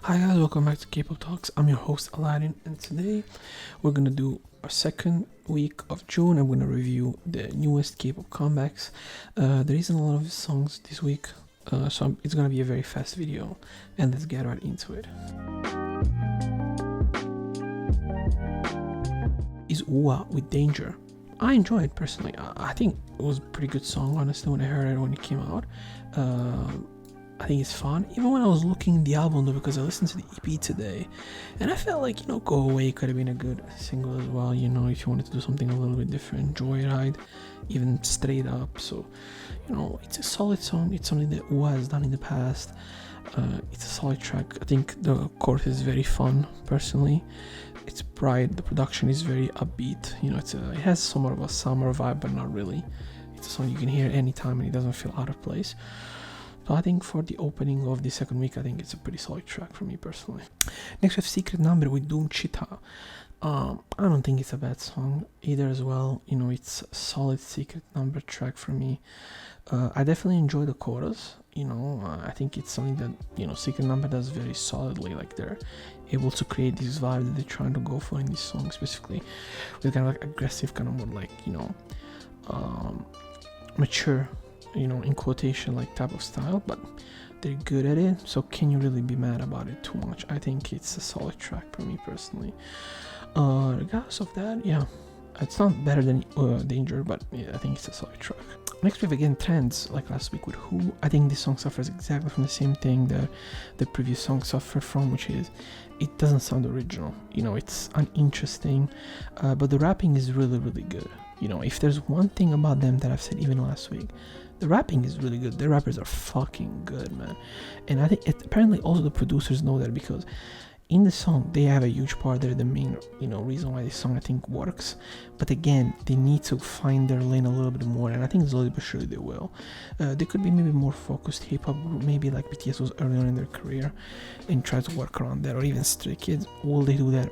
Hi guys, welcome back to Kpop Talks. I'm your host Aladdin, and today we're gonna do our second week of June. I'm gonna review the newest Kpop comebacks. There isn't a lot of songs this week, so it's gonna be a very fast video, and let's get right into it. Is Ua with Danger. I enjoy it personally. I think it was a pretty good song, honestly, when I heard it when it came out. I think it's fun. Even when I was looking at the album though, because I listened to the EP today, and I felt like, Go Away could have been a good single as well, if you wanted to do something a little bit different. Joyride, even Straight Up. So, it's a solid song. It's something that Ua has done in the past. It's a solid track. I think the chorus is very fun, personally. It's bright. The production is very upbeat. It has somewhat of a summer vibe, but not really. It's a song you can hear anytime and it doesn't feel out of place. So I think for the opening of the second week, I think it's a pretty solid track for me personally. Next we have Secret Number with Doom Chita. I don't think it's a bad song either as well. It's a solid Secret Number track for me. I definitely enjoy the chorus. I think it's something that, Secret Number does very solidly. Like, they're able to create this vibe that they're trying to go for in this song specifically. With kind of like aggressive, kind of more like, mature, in quotation, like type of style, but they're good at it, so can you really be mad about it too much? I think it's a solid track for me personally. Regardless of that, yeah, it's not better than Danger, but yeah, I think it's a solid track. Next we have again Trends, like last week with Who. I think this song suffers exactly from the same thing that the previous song suffered from, which is it doesn't sound original. It's uninteresting, but the rapping is really, really good. If there's one thing about them that I've said even last week, the rapping is really good. The rappers are fucking good, man. And I think apparently also the producers know that, because in the song they have a huge part. They're the main reason why this song I think works. But again, they need to find their lane a little bit more, and I think slowly but surely they will. They could be maybe more focused hip-hop group, maybe like BTS was early on in their career, and try to work around that, or even Stray Kids. Will they do that?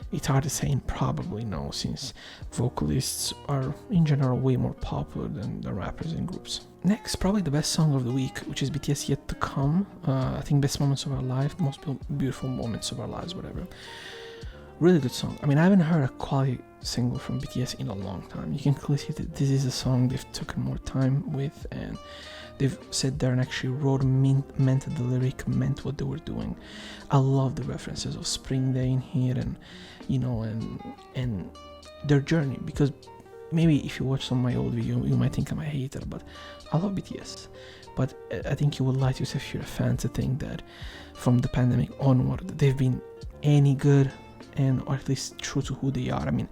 It's hard to say, and probably no, since vocalists are in general way more popular than the rappers in groups. Next, probably the best song of the week, which is BTS Yet to Come. I think Best Moments of Our Life, Most Beautiful Moments of Our Lives, whatever. Really good song. I mean, I haven't heard a quality single from BTS in a long time. You can clearly see that this is a song they've taken more time with, and they've sat there and actually wrote, meant the lyric, meant what they were doing. I love the references of Spring Day in here, and and their journey, because maybe if you watch some of my old video you might think I'm a hater, but I love BTS. But I think you would lie to yourself, if you're a fan, to think that from the pandemic onward they've been any good, and or at least true to who they are. I mean,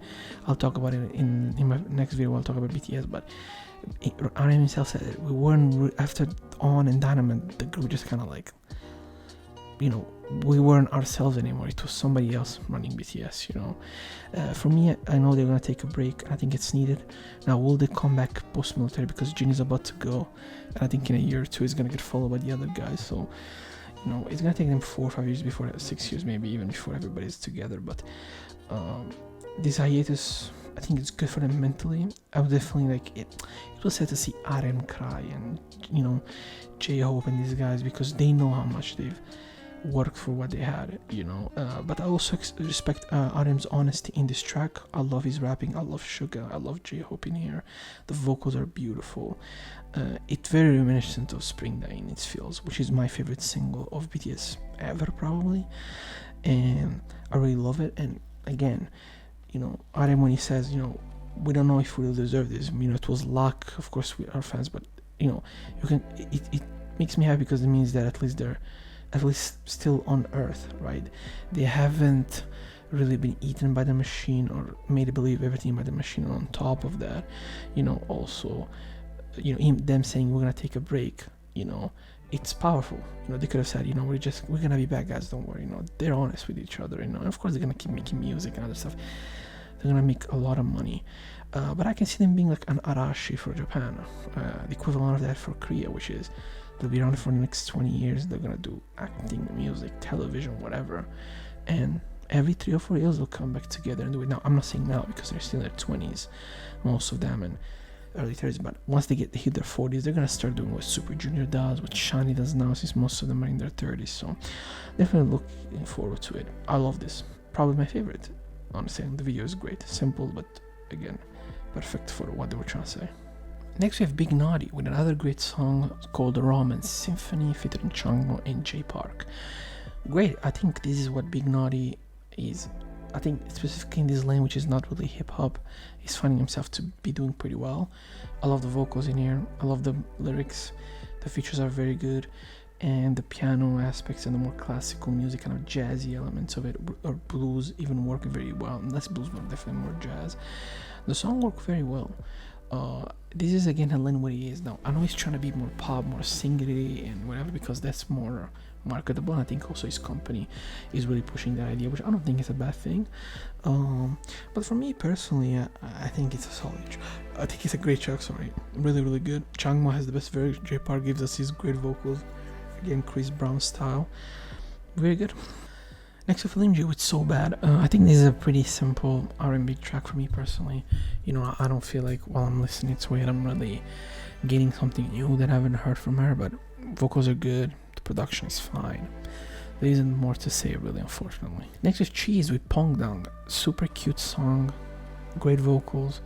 I'll talk about it in my next video. I'll talk about BTS, but RM himself said it. We weren't, after On and Dynamite, the group just kind of like, we weren't ourselves anymore. It was somebody else running BTS. For me, I know they're gonna take a break. I think it's needed. Now, will they come back post-military, because Jin is about to go, and I think in a year or two he's gonna get followed by the other guys. So it's gonna take them 4 or 5 years, before 6 years maybe, even before everybody's together. But this hiatus, I think it's good for them mentally. I was definitely like it was sad to see RM cry, and J-Hope and these guys, because they know how much they've worked for what they had. But I also respect RM's honesty in this track. I love his rapping. I love Sugar. I love J-Hope in here. The vocals are beautiful. It's very reminiscent of Spring Day in its feels, which is my favorite single of BTS ever, probably, and I really love it. And again, RM, when he says, we don't know if we deserve this, it was luck, of course we are fans, but you can, it makes me happy, because it means that at least they're still on earth, right? They haven't really been eaten by the machine, or made to believe everything by the machine. And on top of that, also, them saying we're gonna take a break, it's powerful. They could have said, we're gonna be bad guys, don't worry. They're honest with each other, and of course they're gonna keep making music and other stuff. They're gonna make a lot of money, but I can see them being like an Arashi for Japan, the equivalent of that for Korea, which is they'll be around for the next 20 years. They're gonna do acting, music, television, whatever, and every 3 or 4 years they'll come back together and do it. Now, I'm not saying now, because they're still in their 20s, most of them, and early 30s, but once they hit their 40s, they're gonna start doing what Super Junior does, what Shiny does now, since most of them are in their 30s. So definitely looking forward to it. I love this, probably my favorite, honestly. And the video is great, simple, but again, perfect for what they were trying to say. Next we have Big Naughty with another great song called Ramen Symphony featuring Changmo and J Park. Great. I think this is what Big Naughty is. I think specifically in this lane, which is not really hip hop, he's finding himself to be doing pretty well. I love the vocals in here. I love the lyrics. The features are very good, and the piano aspects and the more classical music, kind of jazzy elements of it, or blues, even work very well. And less blues, but definitely more jazz. The song worked very well. This is again a lane where he is now. I know he's trying to be more pop, more singly and whatever, because that's more marketable. And I think also his company is really pushing that idea, which I don't think is a bad thing. But for me personally, I think it's a solid. I think it's a great track. Sorry, really, really good. Changmo has the best verse. J Park gives us his great vocals. Again, Chris Brown style. Very good. Next up, Lingerie with So Bad. I think this is a pretty simple R&B track for me personally. You know, I don't feel like while I'm listening to it, I'm really getting something new that I haven't heard from her, but vocals are good, the production is fine. There isn't more to say really, unfortunately. Next is Cheese with Pongdang. Super cute song, great vocals.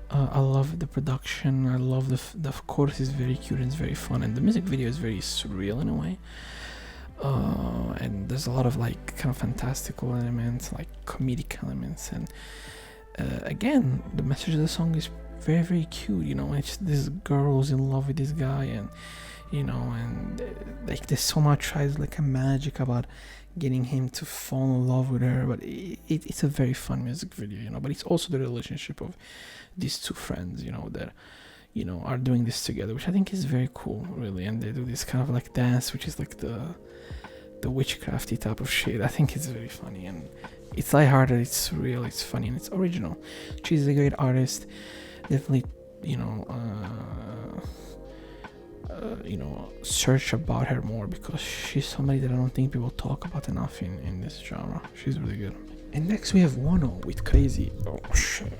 I love the production. I love the chorus is very cute and it's very fun, and the music video is very surreal in a way. And there's a lot of like kind of fantastical elements, like comedic elements, and again, the message of the song is very, very cute. You know, it's this girl who's in love with this guy, and you know, and like there's so much like a magic about getting him to fall in love with her. But it's a very fun music video, you know. But it's also the relationship of these two friends, you know, that are doing this together, which I think is very cool, really. And they do this kind of like dance, which is like the witchcrafty type of shit. I think it's very funny, and it's lighthearted, it's surreal, it's funny, and it's original. She's a great artist. Definitely, search about her more, because she's somebody that I don't think people talk about enough in this genre. She's really good. And next we have Wano with Crazy. Oh shit.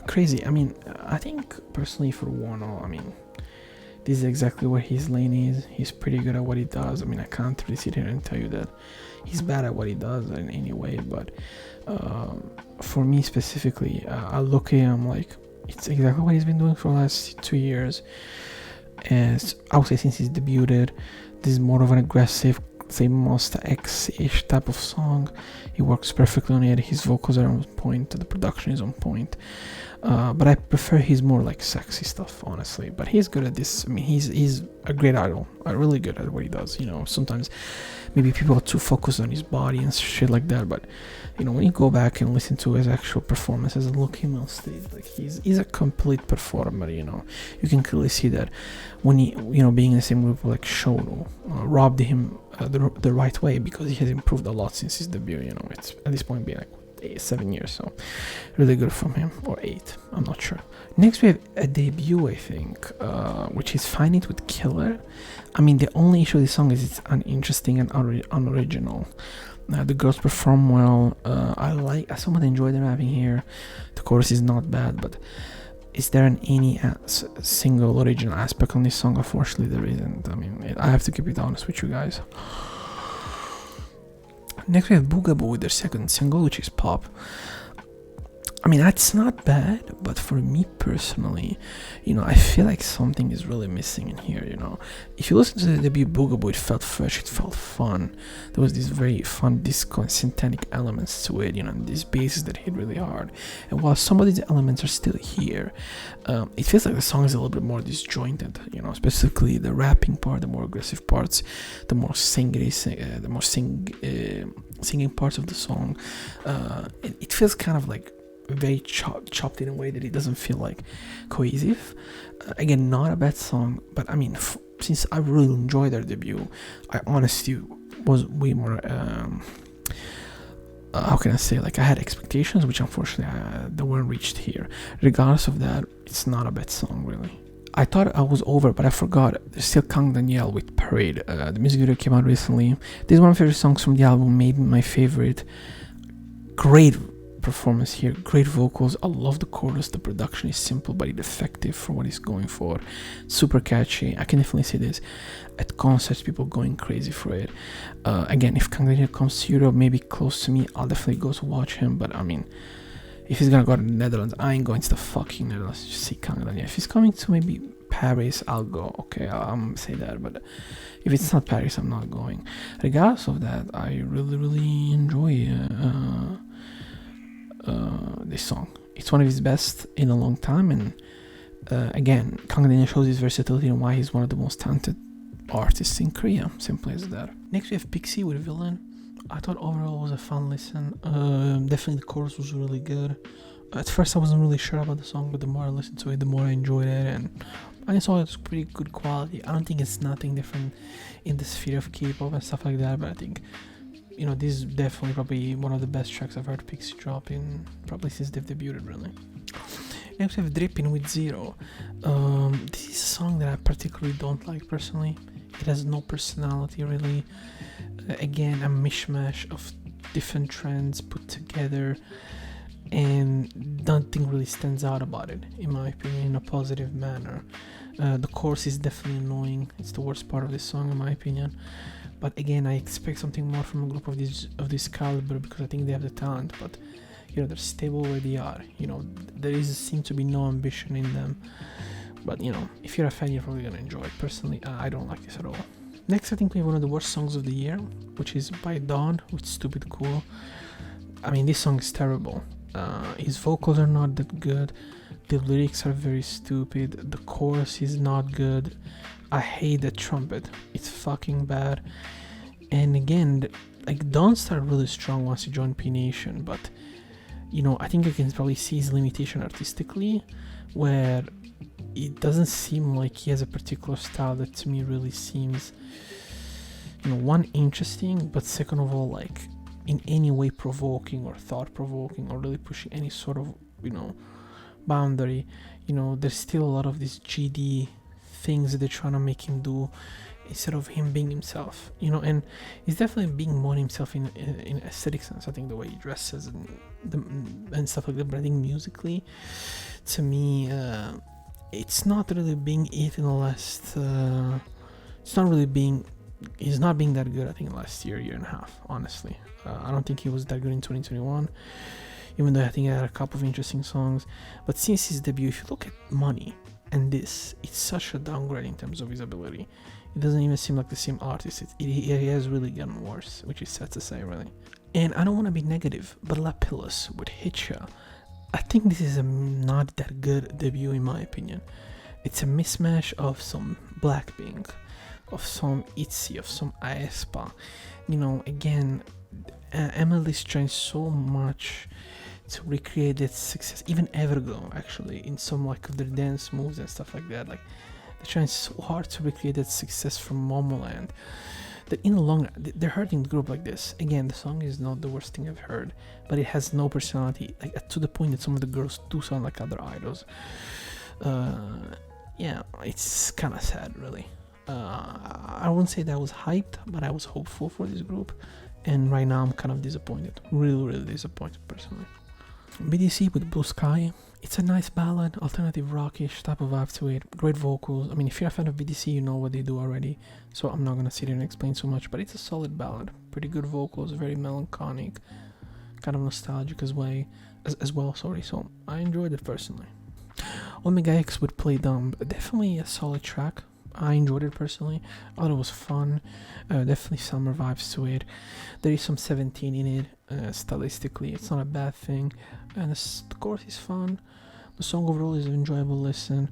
Crazy. I mean, I think personally for Wano, I mean, this is exactly what his lane is. He's pretty good at what he does. I mean, I can't really sit here and tell you that he's bad at what he does in any way, but for me specifically, I look at him like it's exactly what he's been doing for the last 2 years. And I would say since he's debuted, this is more of an aggressive, say Monster X-ish type of song. He works perfectly on it. His vocals are on point, the production is on point. But I prefer his more like sexy stuff, honestly. But he's good at this. I mean, he's a great idol, really good at what he does. You know, sometimes maybe people are too focused on his body and shit like that. But you know, when you go back and listen to his actual performances and look him on stage, like he's a complete performer. You know, you can clearly see that when he, being in the same group like Shono, robbed him the right way, because he has improved a lot since his debut. You know, it's at this point been like 7 years, so really good from him, or 8, I'm not sure. Next we have a debut, I think, which is Find It with Killer. I mean, the only issue with this song is it's uninteresting and unoriginal. The girls perform well. I somewhat enjoy the rapping here. The chorus is not bad, but is there any single original aspect on this song? Unfortunately, there isn't. I mean, I have to keep it honest with you guys. Next we have Bugaboo with their second single, which is Pop. I mean, that's not bad, but for me personally, I feel like something is really missing in here, If you listen to the debut Bugaboo, it felt fresh, it felt fun. There was this very fun disco and synthetic elements to it, and these basses that hit really hard. And while some of these elements are still here, it feels like the song is a little bit more disjointed, specifically the rapping part, the more aggressive parts, the more singing parts of the song. It feels kind of like very chopped in a way that it doesn't feel like cohesive. Again, not a bad song, but I mean, since I really enjoyed their debut, I honestly was way more how can I say, like I had expectations, which unfortunately they weren't reached here. Regardless of that, it's not a bad song really. I thought I was over, but I forgot. There's still Kang Danielle with Parade. The music video came out recently. This is one of my favorite songs from the album, maybe my favorite. Great performance here. Great vocals. I love the chorus. The production is simple but effective for what he's going for. Super catchy. I can definitely say this. At concerts, people going crazy for it. Again, if Kang Daniel comes to Europe, maybe close to me, I'll definitely go to watch him. But I mean, if he's gonna go to the Netherlands, I ain't going to the fucking Netherlands to see Kang Daniel. If he's coming to maybe Paris, I'll go. Okay, I'm gonna say that. But if it's not Paris, I'm not going. Regardless of that, I really enjoy this song. It's one of his best in a long time, and again, Kang Daniel shows his versatility and why he's one of the most talented artists in Korea. Simple as that. Next we have Pixie with Villain. I thought overall it was a fun listen. Definitely the chorus was really good. At first I wasn't really sure about the song, but the more I listened to it, the more I enjoyed it, and I saw it's pretty good quality. I don't think it's nothing different in the sphere of K-pop and stuff like that, but I think, you know, this is definitely probably one of the best tracks I've heard Pixie drop in probably since they've debuted, really. Next we have Drippin' with Zero. This is a song that I particularly don't like personally. It has no personality really. Again, a mishmash of different trends put together, and nothing really stands out about it, in my opinion, in a positive manner. The chorus is definitely annoying. It's the worst part of this song, in my opinion. But again, I expect something more from a group of this caliber, because I think they have the talent. But you know, they're stable where they are. You know, seems to be no ambition in them. But you know, if you're a fan, you're probably gonna enjoy it. Personally, I don't like this at all. Next, I think we have one of the worst songs of the year, which is by Dawn with Stupid Cool. I mean, this song is terrible. His vocals are not that good. The lyrics are very stupid. The chorus is not good. I hate the trumpet. It's fucking bad. And again, like, Dawn started really strong once he joined P Nation, but you know, I think you can probably see his limitation artistically, where it doesn't seem like he has a particular style that to me really seems, you know, one, interesting, but second of all, like, in any way provoking or thought-provoking or really pushing any sort of, you know, boundary. You know, there's still a lot of these GD things that they're trying to make him do instead of him being himself, you know, and he's definitely being more himself in aesthetic sense. I think the way he dresses and stuff like that, but I think musically, to me, it's not really being it in the last, he's not being that good, I think, last year and a half, honestly. I don't think he was that good in 2021, even though I think he had a couple of interesting songs. But since his debut, if you look at Money and this, it's such a downgrade in terms of his ability. It doesn't even seem like the same artist. He has really gotten worse, which is sad to say, really. And I don't want to be negative, but La Pillos with Hitcha, I think this is a not that good debut in my opinion. It's a mismatch of some Blackpink, of some ITZY, of some aespa. You know, again, Emily's trying so much to recreate that success. Even Everglow, actually, in some like of their dance moves and stuff like that. Like, they're trying so hard to recreate that success from Momoland, that in the long run, they're hurting the group like this. Again, the song is not the worst thing I've heard, but it has no personality, like, to the point that some of the girls do sound like other idols. Yeah, it's kind of sad, really. I wouldn't say that I was hyped, but I was hopeful for this group, and right now I'm kind of disappointed. Really disappointed, personally. BDC with Blue Sky. It's a nice ballad, alternative rockish type of vibe to it. Great vocals. I mean, if you're a fan of BDC, you know what they do already, so I'm not gonna sit here and explain so much, but it's a solid ballad. Pretty good vocals, very melancholic, kind of nostalgic as well, sorry, so I enjoyed it personally. Omega X with Play Dumb, definitely a solid track. I enjoyed it personally. I thought it was fun. Definitely summer vibes to it. There is some 17 in it. Stylistically, it's not a bad thing. And the chorus is fun. The song overall is an enjoyable listen.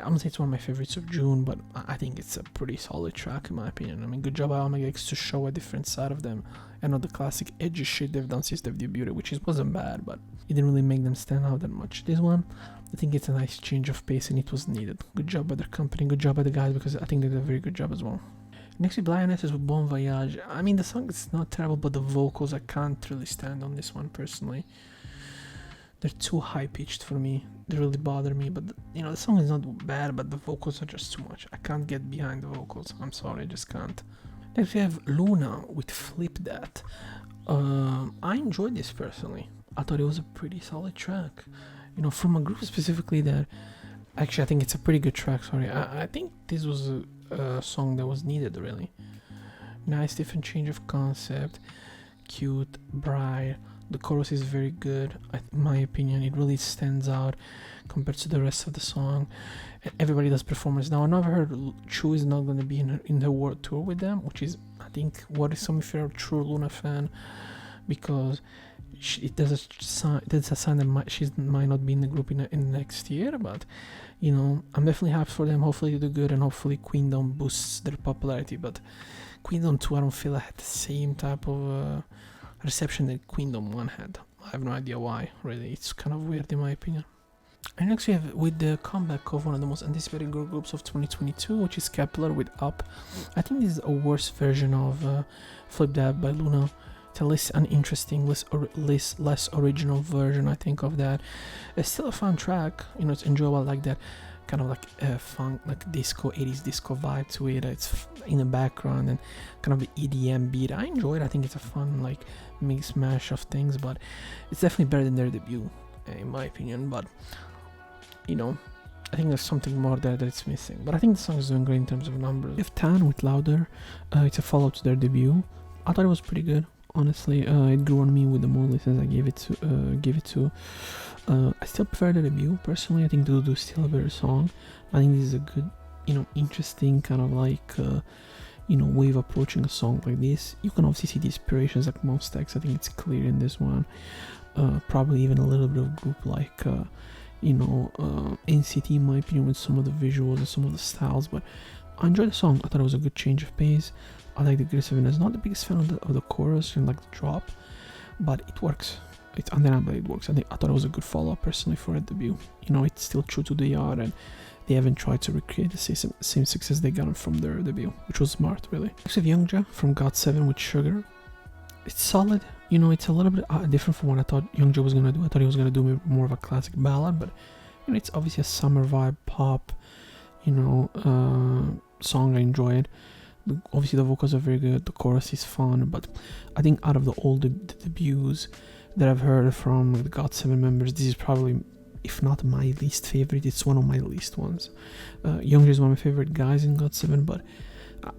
I'm gonna say it's one of my favorites of June, but I think it's a pretty solid track in my opinion. I mean, good job by Omega X to show a different side of them and not the classic edgy shit they've done since they've debuted, which wasn't bad, but it didn't really make them stand out that much. This one, I think it's a nice change of pace and it was needed. Good job by their company, good job by the guys, because I think they did a very good job as well. Next we Blindnesses with Bon Voyage. I mean, the song is not terrible, but the vocals, I can't really stand on this one personally. They're too high-pitched for me. They really bother me, but you know, the song is not bad, but the vocals are just too much. I can't get behind the vocals. I'm sorry, I just can't. Next we have Luna with Flip That. I enjoyed this personally. I thought it was a pretty solid track. You know, from a group specifically that, actually, I think it's a pretty good track. Sorry, I think this was a song that was needed, really. Nice, different change of concept, cute, bright. The chorus is very good. In my opinion, it really stands out compared to the rest of the song. And everybody does performance. Now, I never heard Chu is not going to be in the world tour with them, which is, I think, what is some if you're a true Luna fan, because there's a sign that she might not be in the group in next year. But you know, I'm definitely happy for them. Hopefully they do good, and hopefully Queendom boosts their popularity. But Queendom 2, I don't feel I had the same type of reception that Queendom 1 had. I have no idea why, really. It's kind of weird in my opinion. And next we have with the comeback of one of the most anticipated girl groups of 2022, which is Kepler with Up. I think this is a worse version of Flip That by Luna. It's a less uninteresting, less original version, I think, of that. It's still a fun track, you know, it's enjoyable, like that kind of like funk, like disco, 80s disco vibe to it. It's in the background and kind of the EDM beat. I enjoy it. I think it's a fun like mix mash of things, but it's definitely better than their debut, in my opinion. But you know, I think there's something more there that it's missing. But I think the song is doing great in terms of numbers. IfTan with Louder, it's a follow-up to their debut. I thought it was pretty good. Honestly, it grew on me with the more listens I gave it to. I still prefer the debut personally. I think Dudu is still a better song. I think this is a good, you know, interesting kind of like, you know, way of approaching a song like this. You can obviously see the inspirations like most acts. I think it's clear in this one. Probably even a little bit of group like, you know, NCT in my opinion, with some of the visuals and some of the styles. But I enjoyed the song. I thought it was a good change of pace. I like the GOT7. I'm not the biggest fan of the chorus and like the drop, but it works. It's undeniable it works. I thought it was a good follow-up personally for a debut. You know, it's still true to the art, and they haven't tried to recreate the same success they got from their debut, which was smart, really. Next we have Youngja from GOT7 with Sugar. It's solid. You know, it's a little bit different from what I thought Youngja was gonna do. I thought he was gonna do more of a classic ballad, but you know, it's obviously a summer vibe pop, you know, song. I enjoy it. Obviously the vocals are very good, the chorus is fun, but I think out of all the debuts that I've heard from the GOT7 members, this is probably, if not my least favorite, it's one of my least ones. Youngja is one of my favorite guys in GOT7, but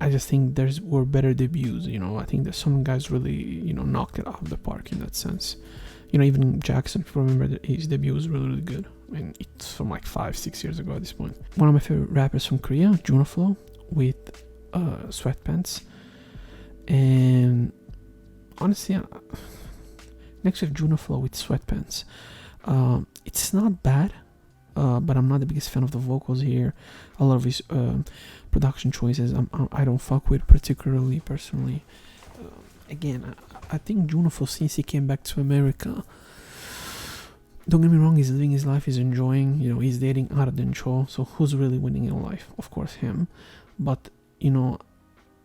I just think were better debuts. You know, I think that some guys really, you know, knocked it out of the park in that sense. You know, even Jackson, if you remember, his debut was really, really good. I mean, it's from like 5-6 years ago at this point. One of my favorite rappers from Korea, Junoflo, with Sweatpants. And honestly, next we have Junoflo with Sweatpants. It's not bad, but I'm not the biggest fan of the vocals here. A lot of his production choices I don't fuck with particularly personally. Again, I think Junoflo, since he came back to America, don't get me wrong, he's living his life, he's enjoying, you know, he's dating Arden Cho, so who's really winning in life? Of course him. But you know,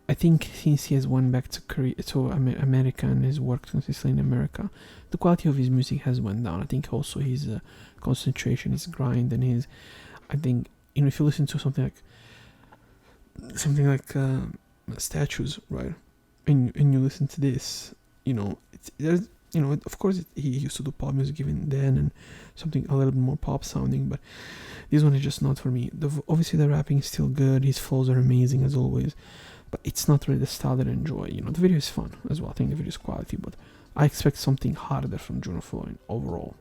I think since he has went back to America and has worked consistently in America, the quality of his music has went down. I think also his concentration, his grind, and his, I think, you know, if you listen to something like Statues, right, and you listen to this, you know, there's, you know, of course he used to do pop music even then, and something a little bit more pop sounding, but this one is just not for me. Obviously the rapping is still good, his flows are amazing as always, but it's not really the style that I enjoy. You know, the video is fun as well. I think the video is quality, but I expect something harder from Junoflo overall.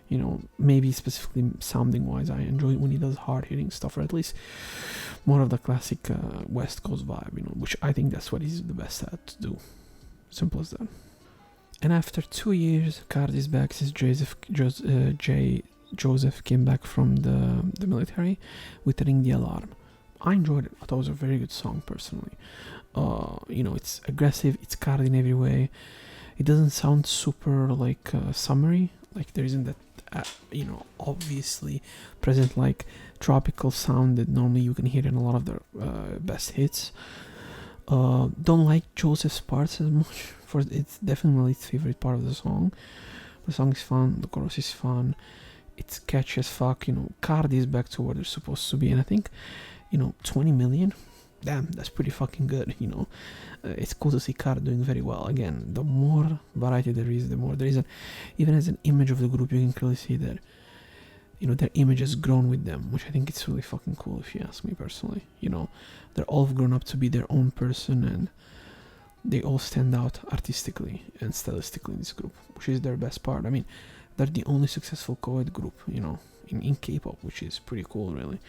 You know, maybe specifically sounding wise, I enjoy it when he does hard hitting stuff, or at least more of the classic West Coast vibe, you know, which I think that's what he's the best at to do. Simple as that. And after 2 years, Cardi is back since Joseph came back from the military with Ring the Alarm. I enjoyed it. I thought it was a very good song personally. You know, it's aggressive, it's Cardi in every way. It doesn't sound super like summery, like there isn't that you know, obviously present like tropical sound that normally you can hear in a lot of their best hits. Don't like Joseph's parts as much. It's definitely his favorite part of the song. The song is fun, the chorus is fun, it's catchy as fuck. You know, Cardi is back to where they're supposed to be, and I think, you know, 20 million damn, that's pretty fucking good, you know. It's cool to see Cardi doing very well. Again, the more variety there is, the more there is. Even as an image of the group, you can clearly see that, you know, their image has grown with them, which I think it's really fucking cool if you ask me personally. You know, they're all grown up to be their own person, and they all stand out artistically and stylistically in this group, which is their best part. I mean, they're the only successful co-ed group, you know, in K-pop, which is pretty cool, really.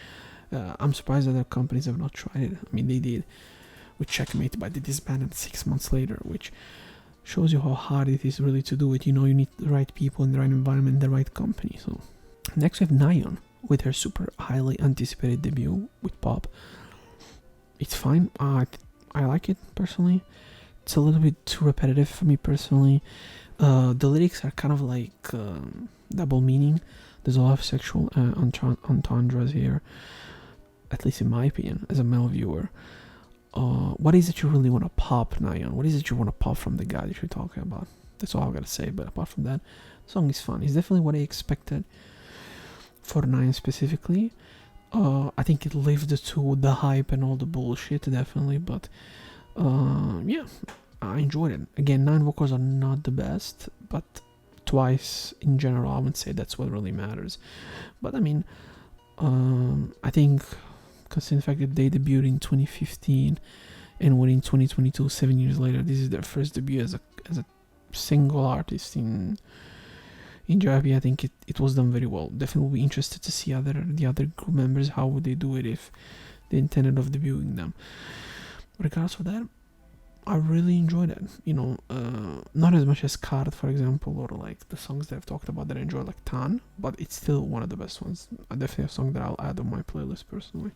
I'm surprised that other companies have not tried it. I mean, they did with Checkmate, but they disbanded 6 months later, which shows you how hard it is really to do it. You know, you need the right people in the right environment, the right company. So next we have Nyon with her super highly anticipated debut with Pop. It's fine. I like it personally. It's a little bit too repetitive for me personally. The lyrics are kind of like double meaning. There's a lot of sexual entendres here, at least in my opinion, as a male viewer. What is it you really want to pop, Nyon? What is it you want to pop from the guy that you're talking about? That's all I've got to say. But apart from that, the song is fun. It's definitely what I expected for Nyon specifically. I think it lived to the hype and all the bullshit, definitely. But yeah, I enjoyed it. Again, 9 vocals are not the best, but twice in general, I would say that's what really matters. But I mean, I think, considering the fact that they debuted in 2015 and we're in 2022, 7 years later, this is their first debut as a single artist in JYP. I think it was done very well. Definitely will be interested to see the other group members, how would they do it if they intended of debuting them. Regardless of that, I really enjoyed it, you know, not as much as Card, for example, or like the songs that I've talked about that I enjoy, like Tan, but it's still one of the best ones. Definitely a song that I'll add on my playlist personally.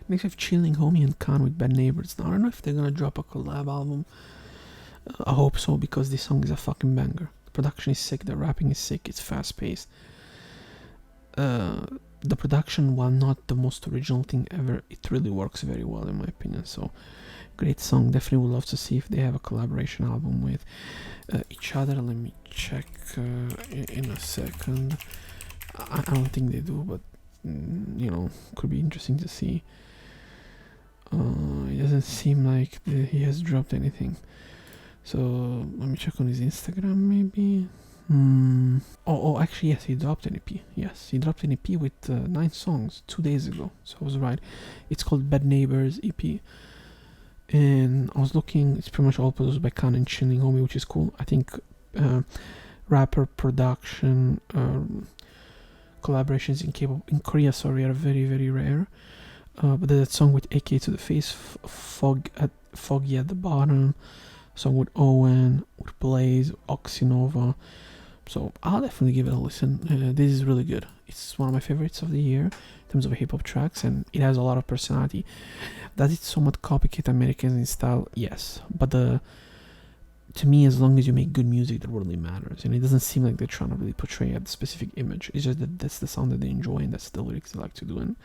Next we have Chilling Homie and Khan with Bad Neighbors. Now I don't know if they're gonna drop a collab album. I hope so, because this song is a fucking banger. The production is sick, the rapping is sick, it's fast paced. The production, while not the most original thing ever, it really works very well in my opinion. So great song. Definitely would love to see if they have a collaboration album with each other. Let me check in a second. I don't think they do, but you know, could be interesting to see. It doesn't seem like he has dropped anything. So let me check on his Instagram maybe. Oh, actually, yes, he dropped an EP. Yes, he dropped an EP with 9 songs 2 days ago. So I was right. It's called Bad Neighbors EP. And I was looking, it's pretty much all produced by Khan and Chilling Homie, which is cool. I think rapper production collaborations in Korea, are very, very rare. But there's that song with AK to the Face, Foggy at the Bottom, song with Owen, with Blaze, Oxynova. So I'll definitely give it a listen. This is really good. It's one of my favorites of the year in terms of hip-hop tracks, and it has a lot of personality. Does it somewhat copycat Americans in style? Yes. But to me, as long as you make good music, that really matters. And it doesn't seem like they're trying to really portray a specific image. It's just that that's the sound that they enjoy, and that's the lyrics they like to do, and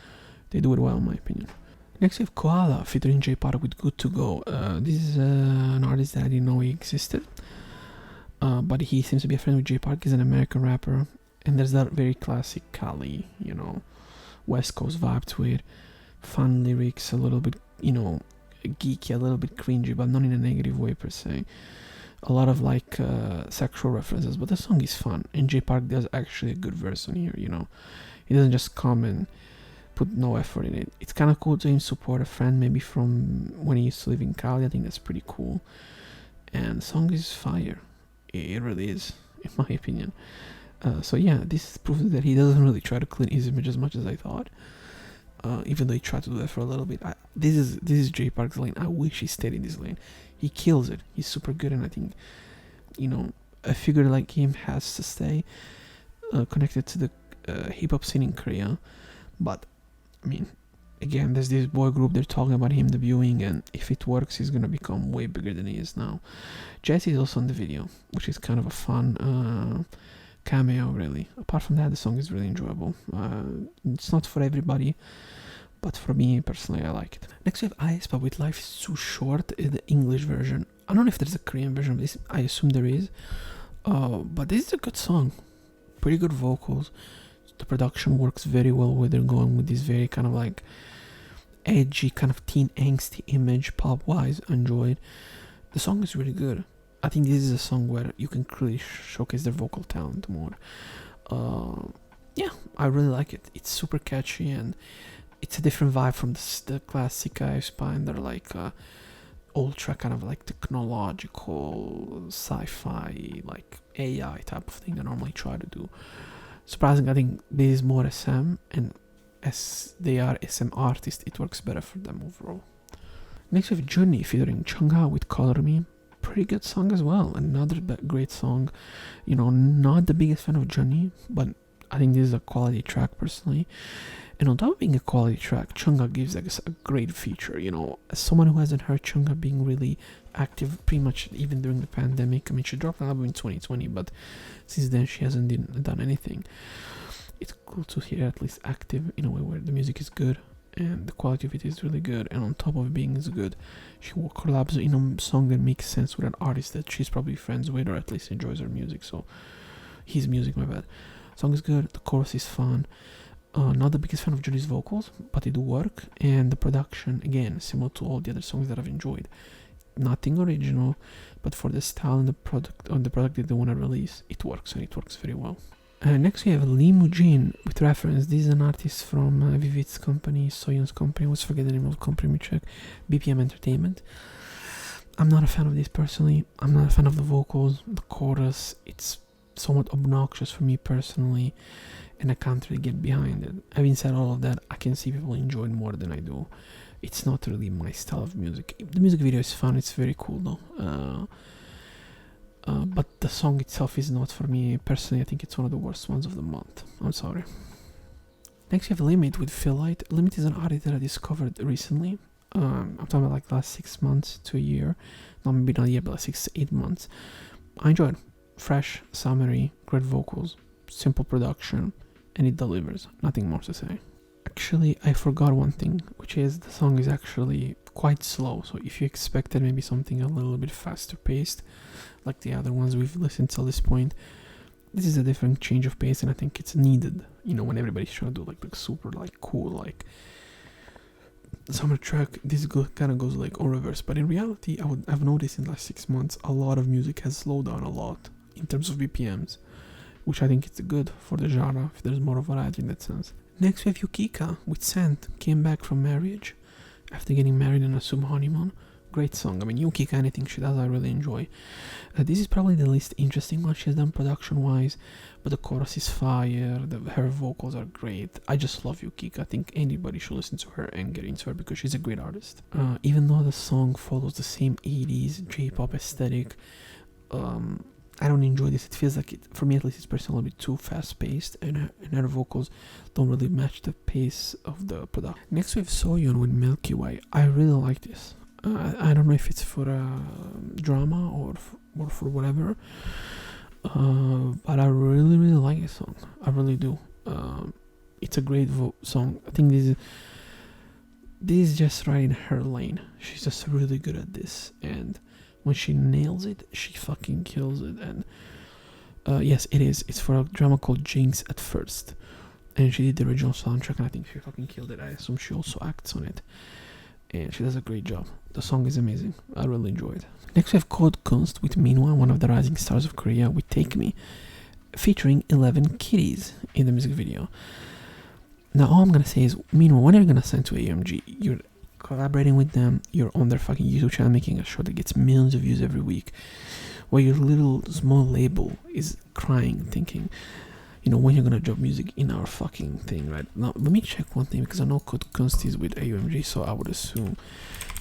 they do it well, in my opinion. Next we have Koala featuring J Park with Good To Go. This is an artist that I didn't know he existed. But he seems to be a friend with J Park. He's an American rapper. And there's that very classic Cali, you know, West Coast vibe to it. Fun lyrics, a little bit, you know, geeky, a little bit cringy, but not in a negative way per se. A lot of like sexual references, but the song is fun. And J Park does actually a good verse on here, you know. He doesn't just come and put no effort in it. It's kind of cool to him support a friend maybe from when he used to live in Cali. I think that's pretty cool. And the song is fire. It really is, in my opinion. So yeah, this proves that he doesn't really try to clean his image as much as I thought. Even though he tried to do that for a little bit. This is J Park's lane. I wish he stayed in this lane. He kills it. He's super good, and I think, you know, a figure like him has to stay connected to the hip hop scene in Korea. But I mean, again, there's this boy group. They're talking about him debuting, and if it works, he's gonna become way bigger than he is now. Jesse is also in the video, which is kind of a fun cameo, really. Apart from that, the song is really enjoyable. It's not for everybody, but for me personally, I like it. Next we have aespa with Life Is Too Short, the English version. I don't know if there's a Korean version of this. I assume there is. But this is a good song. Pretty good vocals. The production works very well where they're going with this very kind of like edgy kind of teen angsty image pop wise. Enjoyed. The song is really good. I think this is a song where you can clearly showcase their vocal talent more. Yeah, I really like it. It's super catchy and it's a different vibe from the classic IfTan. They're like ultra kind of like technological sci-fi, like AI type of thing I normally try to do. Surprising, I think this is more SM, and as they are SM artists, it works better for them overall. Next we have Journey featuring Chungha with Color Me. Pretty good song as well. Another great song. You know, not the biggest fan of Journey, but I think this is a quality track personally. And on top of being a quality track, Chungha gives like a great feature. You know, as someone who hasn't heard Chungha being really active pretty much even during the pandemic. I mean, she dropped an album in 2020, but since then she hasn't done anything. It's cool to hear at least active in a way where the music is good and the quality of it is really good, and on top of it being good, she will collabs in a song that makes sense with an artist that she's probably friends with or at least enjoys her music. So his music, my bad. Song is good, the chorus is fun. Not the biggest fan of Journey's vocals, but they do work, and the production, again, similar to all the other songs that I've enjoyed. Nothing original, but for the style and the product that they want to release, it works, and it works very well. Next we have Limousine with Reference. This is an artist from Vivid's company, Soyun's company. I always forget the name of the company, let me check. BPM Entertainment. I'm not a fan of this personally. I'm not a fan of the vocals, the chorus. It's somewhat obnoxious for me personally, and I can't really get behind it. Having said all of that, I can see people enjoy it more than I do. It's not really my style of music. The music video is fun, it's very cool though. But the song itself is not for me personally. I think it's one of the worst ones of the month. I'm sorry. Next we have Limit with Feel Light. Limit is an artist that I discovered recently. I'm talking about like last 6 months to a year. No, maybe not a year, but like 6 to 8 months. I enjoyed it. Fresh, summery, great vocals, simple production, and it delivers. Nothing more to say. Actually, I forgot one thing, which is the song is actually quite slow. So if you expected maybe something a little bit faster paced, like the other ones we've listened till this point, this is a different change of pace, and I think it's needed. You know, when everybody's trying to do like super like cool like summer track, this kind of goes like on reverse. But in reality, I've noticed in the last 6 months a lot of music has slowed down a lot in terms of BPMs, which I think it's good for the genre if there's more variety in that sense. Next we have Yukika with Scent. Came back from marriage after getting married and assumed honeymoon. Great song. I mean, Yukika, anything she does I really enjoy. This is probably the least interesting one she has done production wise, but the chorus is fire, her vocals are great. I just love Yukika. I think anybody should listen to her and get into her because she's a great artist. Even though the song follows the same 80s J-pop aesthetic, I don't enjoy this. It feels like, for me at least, it's personally a bit too fast-paced, and her vocals don't really match the pace of the production. Next we have Soyun with Milky Way. I really like this. I don't know if it's for drama or for whatever, but I really like this song. I really do. It's a great song. I think this is just right in her lane. She's just really good at this, and when she nails it, she fucking kills it. And yes, it is. It's for a drama called Jinx at First, and she did the original soundtrack, and I think she fucking killed it. I assume she also acts on it, and she does a great job. The song is amazing. I really enjoy it. Next we have Code Kunst with Minwa, one of the rising stars of Korea, with Take Me, featuring 11 kitties in the music video. Now all I'm gonna say is, Minwa, when are you gonna send to AMG? You're collaborating with them, you're on their fucking YouTube channel making a show that gets millions of views every week, while your little small label is crying, thinking, you know, when you're gonna drop music in our fucking thing, right? Now let me check one thing, because I know Code Kunst is with AUMG, so I would assume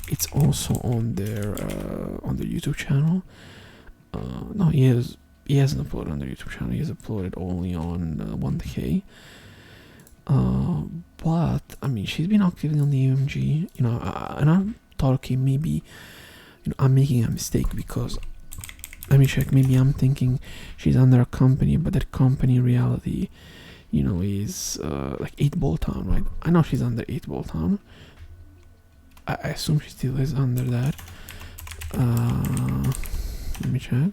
it's also on their YouTube channel. No, he hasn't uploaded on their YouTube channel. He has uploaded only on 1K. But I mean, she's been active on the AMG, you know, and I thought, okay, maybe, you know, I'm making a mistake, because let me check. Maybe I'm thinking she's under a company, but that company in reality, you know, is like 8-Ball Town, right? I know she's under 8-Ball Town. I assume she still is under that. Let me check.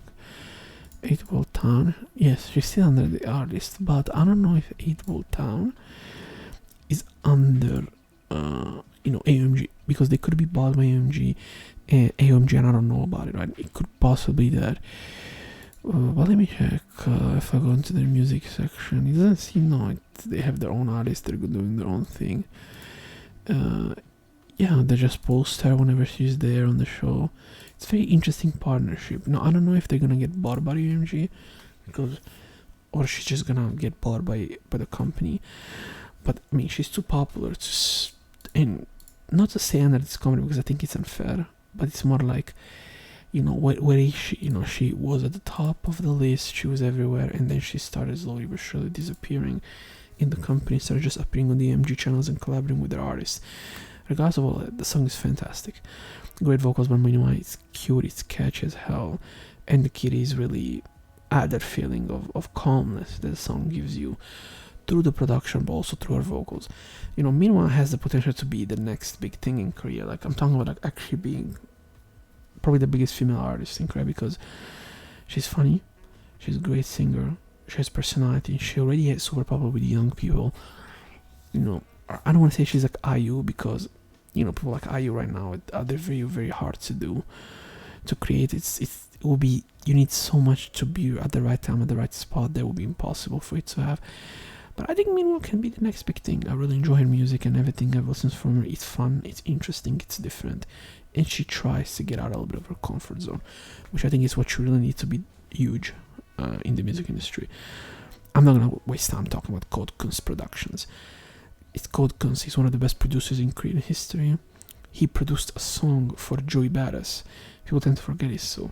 8-Ball Town. Yes, she's still under the artist, but I don't know if 8-Ball Town is under AMG, because they could be bought by AMG and I don't know about it, right? It could possibly that. But let me check if I go into their music section. It doesn't seem like they have their own artists. They're doing their own thing. Yeah, they just post her whenever she's there on the show. It's a very interesting partnership. Now, I don't know if they're gonna get bought by AMG, or she's just gonna get bought by the company. But I mean, she's too popular and not to say under this company, because I think it's unfair. But it's more like, where is she? She was at the top of the list. She was everywhere, and then she started slowly but surely disappearing in the company. Started just appearing on the AMG channels and collaborating with their artists. Regardless of all that, the song is fantastic. Great vocals by Nyon. It's cute, it's catchy as hell, and the kitties really add that feeling of calmness that the song gives you through the production, but also through her vocals. Nyon has the potential to be the next big thing in Korea. Like, I'm talking about actually being probably the biggest female artist in Korea, because she's funny, she's a great singer, she has personality, she already is super popular with young people. I don't want to say she's like IU, because people like IU right now, they're very, very hard to create. It will be, you need so much to be at the right time, at the right spot, that will be impossible for it to have. But I think Nyon can be the next big thing. I really enjoy her music and everything I've listened from her. It's fun, it's interesting, it's different, and she tries to get out a little bit of her comfort zone, which I think is what you really need to be huge in the music industry. I'm not gonna waste time talking about Code Productions. Code He's one of the best producers in Korean history. He produced a song for Joey Badass. People tend to forget it, so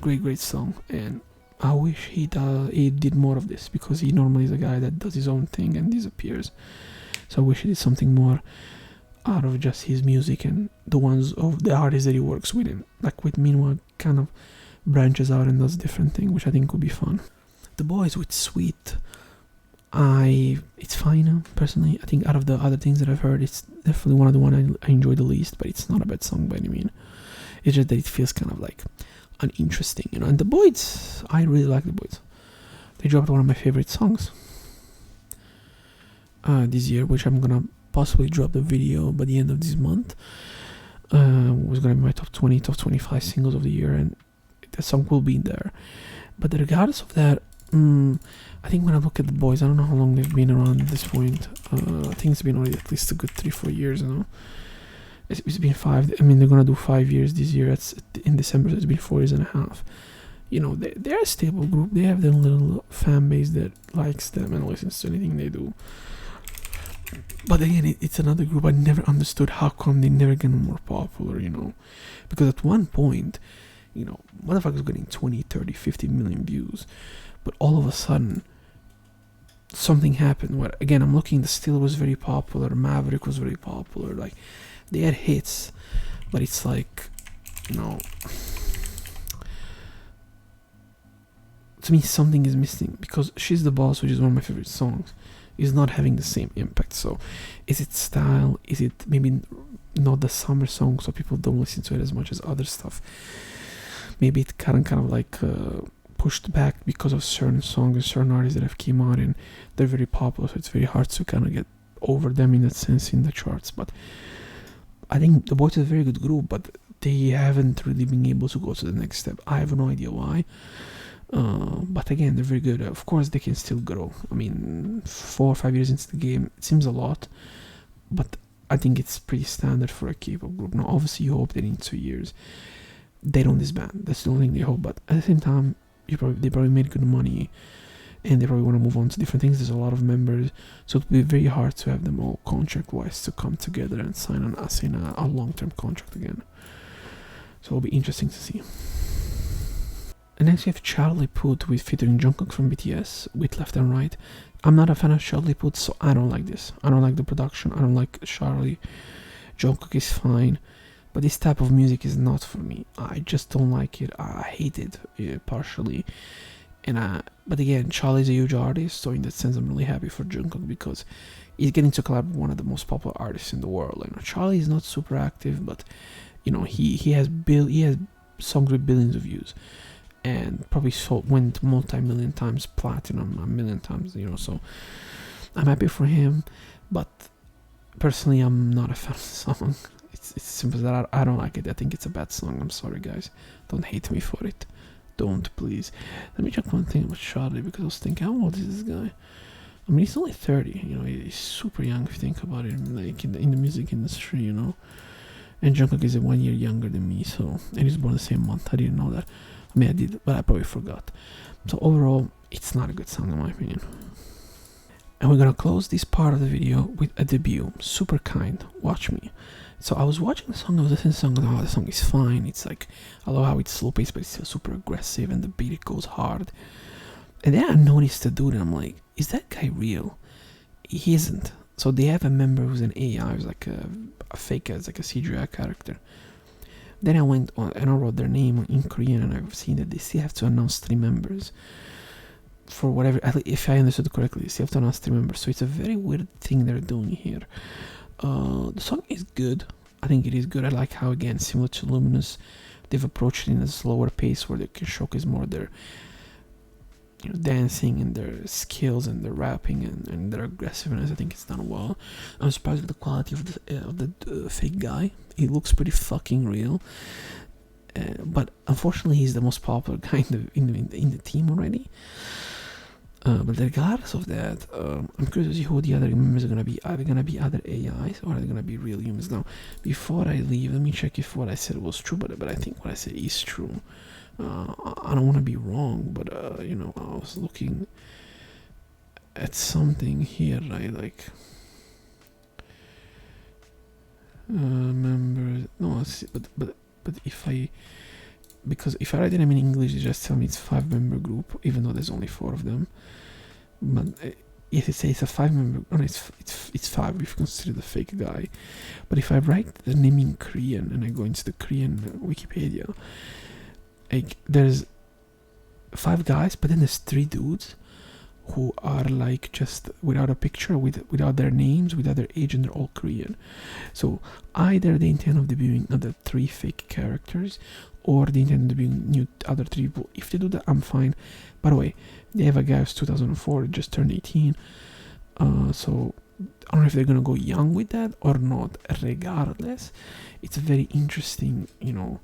great song, and I wish he did more of this, because he normally is a guy that does his own thing and disappears. So I wish he did something more out of just his music and the ones of the artists that he works with, and like with Nyon kind of branches out and does different things, which I think would be fun. The Boys with Sweet, it's fine personally. I think out of the other things that I've heard, it's definitely one of the ones I enjoy the least, but it's not a bad song by any means. It's just that it feels kind of like uninteresting, and the Boys, I really like the Boys. They dropped one of my favorite songs this year, which I'm gonna possibly drop the video by the end of this month. Was gonna be my top 20, top 25 singles of the year, and that song will be in there. But regardless of that, I think when I look at the Boys, I don't know how long they've been around at this point. I think it's been already at least a good 3-4 years now. It's been 5. I mean, they're gonna do 5 years this year. It's in December, so it's been 4 years and a half. They're a stable group. They have their little fan base that likes them and listens to anything they do. But again, it's another group. I never understood how come they never get more popular, because at one point, motherfuckers getting 20, 30, 50 million views, but all of a sudden something happened where, again, I'm looking, the Still was very popular, Maverick was very popular, like they had hits, but it's like, to me something is missing, because She's the Boss, which is one of my favorite songs, is not having the same impact. So is it style? Is it maybe not the summer song, so people don't listen to it as much as other stuff? Maybe it kind of like pushed back because of certain songs and certain artists that have came out, and they're very popular, so it's very hard to kind of get over them in that sense in the charts. But I think the Boys is a very good group, but they haven't really been able to go to the next step. I have no idea why. But again, they're very good. Of course, they can still grow. I mean, 4 or 5 years into the game, it seems a lot, but I think it's pretty standard for a K-pop group. Now, obviously, you hope that in 2 years they don't disband. That's the only thing they hope. But at the same time, they probably made good money, and they probably want to move on to different things. There's a lot of members, so it'll be very hard to have them all contract-wise to come together and sign a long-term contract again. So it'll be interesting to see. And next we have Charlie Puth with featuring Jungkook from BTS with Left and Right. I'm not a fan of Charlie Puth, so I don't like this. I don't like the production. I don't like Charlie. Jungkook is fine, but this type of music is not for me. I just don't like it. I hate it partially. But again, Charlie's a huge artist, so in that sense, I'm really happy for Jungkook, because he's getting to collab with one of the most popular artists in the world. Charlie is not super active, but he has songs with billions of views, and probably went multi-million times platinum, a million times. So I'm happy for him, but personally, I'm not a fan of the song. It's simple as that. I don't like it. I think it's a bad song. I'm sorry, guys. Don't hate me for it. Don't, please. Let me check one thing about Charlie, because I was thinking, how old is this guy? I mean, he's only 30. You know, he's super young if you think about it. Like in the music industry, you know. And Jungkook is 1 year younger than me, so, and he's born the same month. I didn't know that. I mean, I did, but I probably forgot. So overall, it's not a good song in my opinion. And we're gonna close this part of the video with a debut. Super Kind. Watch me. So I was watching the song, I was listening to the song, and the song is fine. It's like, I love how it's slow paced, but it's still super aggressive, and the beat it goes hard. And then I noticed the dude, and I'm like, is that guy real? He isn't. So they have a member who's an AI, who's like a fake, as like a CGI character. Then I went on and I wrote their name in Korean, and I've seen that they still have to announce 3 members. For whatever, if I understood correctly, they still have to announce 3 members. So it's a very weird thing they're doing here. The song is good. I think it is good. I like how, again, similar to Luminous, they've approached it in a slower pace where they can showcase more their, you know, dancing and their skills and their rapping and their aggressiveness. I think it's done well. I'm surprised with the quality of the fake guy. He looks pretty fucking real. But unfortunately, he's the most popular guy in the team already. But regardless of that, I'm curious to see who the other members are gonna be. Are they gonna be other AIs or are they gonna be real humans? Now, before I leave, let me check if what I said was true. But I think what I said is true. I don't want to be wrong, but you know, I was looking at something here, right? Like members. No, but because if I write them in English, they just tell me it's 5-member group, even though there's only 4 of them. But if it says a 5-member, no, it's 5 if you consider the fake guy. But if I write the name in Korean and I go into the Korean Wikipedia, like there's 5 guys, but then there's 3 dudes who are like just without a picture, without their names, without their age, and they're all Korean. So either they intend of debuting another 3 fake characters, or they intend to debuting other 3 people. If they do that, I'm fine. By the way, they have a guy who's 2004, just turned 18. So I don't know if they're gonna go young with that or not. Regardless, it's a very interesting, you know,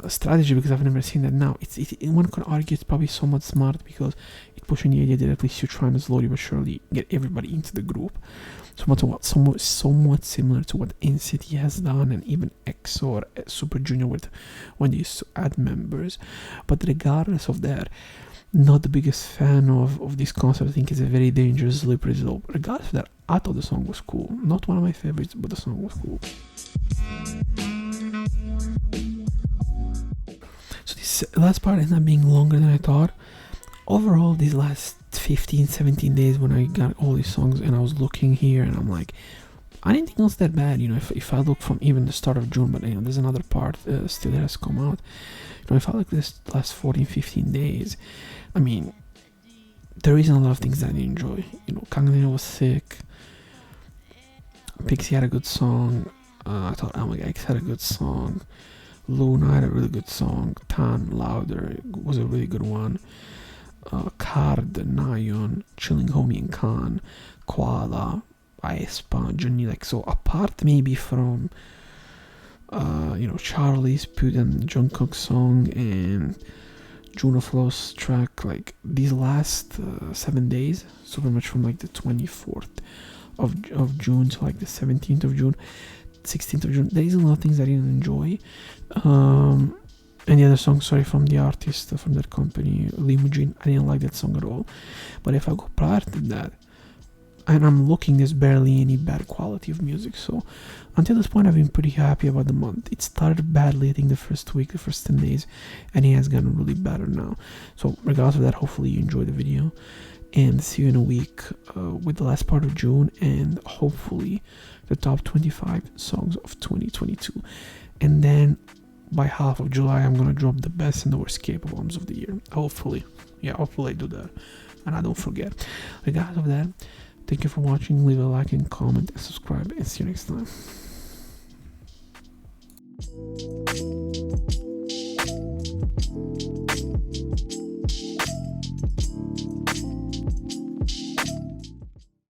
strategy, because I've never seen that. Now one could argue it's probably somewhat smart, because it's pushing the idea that at least you're trying to slowly but surely get everybody into the group, somewhat similar to what NCT has done, and even EXO or Super Junior when they used to add members. But regardless of that, not the biggest fan of this concept. I think it's a very dangerous slippery slope. Regardless of that, I thought the song was cool. Not one of my favorites, but the song was cool. So this last part ended up being longer than I thought. Overall, these last 15-17 days, when I got all these songs and I was looking here, and I'm like, I didn't think it was that bad. You know, if I look from even the start of June, but you know, there's another part still that has come out. You know, if I look this last 14-15 days, I mean, there isn't a lot of things that I enjoy. You know, Kangneo was sick. Pixie had a good song. I thought X had a good song. Luna had a really good song. IfTan Louder was a really good one. Cardi, Nyon, Chilling Homie and Khan, Koala, aespa, Johnny. Like, so apart maybe from you know, Charlie's Put and Jungkook's song and Junoflo's track, like these last 7 days, so pretty much from like the 24th of June to like the 17th of June, 16th of June, there is a lot of things I didn't enjoy. And the other song, sorry, from the artist, from that company, Limousine, I didn't like that song at all. But if I go prior to that, and I'm looking, there's barely any bad quality of music. So until this point, I've been pretty happy about the month. It started badly, I think, the first week, the first 10 days, and it has gotten really better now. So regardless of that, hopefully you enjoyed the video, and see you in a week with the last part of June, and hopefully the top 25 songs of 2022. And then by half of July, I'm gonna drop the best and the worst K-pop albums of the year. Hopefully I do that, and I don't forget. Regardless of that, thank you for watching. Leave a like and comment and subscribe, and see you next time.